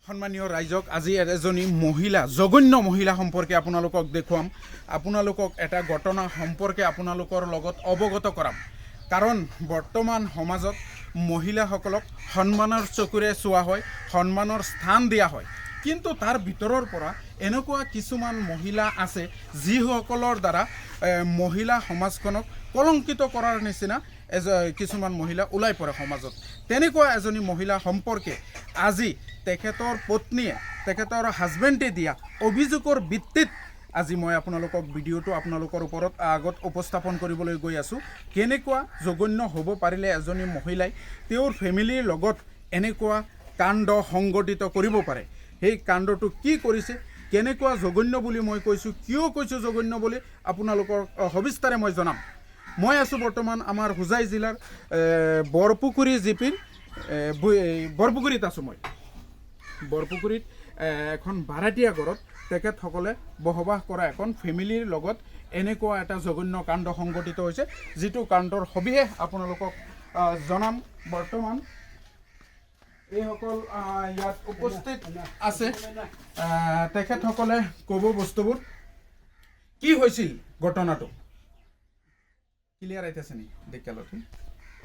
সম্মানীয় ৰাইজক আজি এজনী মহিলা জঘন্য মহিলা সম্পৰ্কে আপোনালোকক দেখুৱাম আপোনালোকক এটা ঘটনা সম্পৰ্কে আপোনালোকৰ লগত অৱগত কৰাম কাৰণ বৰ্তমান সমাজত মহিলাসকলক সন্মানৰ চকুৰে চোৱা হয় সন্মানৰ স্থান দিয়া হয় কিন্তু তাৰ ভিতৰৰ পৰা এনেকুৱা কিছুমান মহিলা আছে যিসকলৰ দ্বাৰা মহিলা সমাজখনক কলংকিত কৰাৰ নিচিনা কিছুমান মহিলা ওলাই পৰে সমাজত তেনেকুৱা এজনী মহিলা সম্পৰ্কে আজি তেখেতৰ পত্নীয়ে তেখেতৰ হাজবেণ্ডে দিয়া অভিযোগৰ ভিত্তিত আজি মই আপোনালোকক ভিডিঅ'টো আপোনালোকৰ ওপৰত আগত উপস্থাপন কৰিবলৈ গৈ আছোঁ কেনেকুৱা জঘন্য হ'ব পাৰিলে এজনী মহিলাই তেওঁৰ ফেমিলিৰ লগত এনেকুৱা কাণ্ড সংঘটিত কৰিব পাৰে সেই কাণ্ডটো কি কৰিছে কেনেকুৱা জঘন্য বুলি মই কৈছোঁ কিয় কৈছোঁ জঘন্য বুলি আপোনালোকৰ সবিস্তাৰে মই জনাম মই আছোঁ বৰ্তমান আমাৰ হোজাই জিলাৰ বৰপুখুৰী জিপিৰ বৰপুখুৰীত আছোঁ মই বৰপুখুৰীত এখন ভাড়াতীয়া ঘৰত তেখেতসকলে বসবাস কৰা এখন ফেমিলিৰ লগত এনেকুৱা এটা জঘন্য কাণ্ড সংঘটিত হৈছে যিটো কাণ্ডৰ সবিশেষ আপোনালোকক জনাম বৰ্তমান এইসকল ইয়াত উপস্থিত আছে তেখেতসকলে ক'ব বস্তুবোৰ কি হৈছিল ঘটনাটো ক্লিয়াৰ আইতেছে নি দেখালতো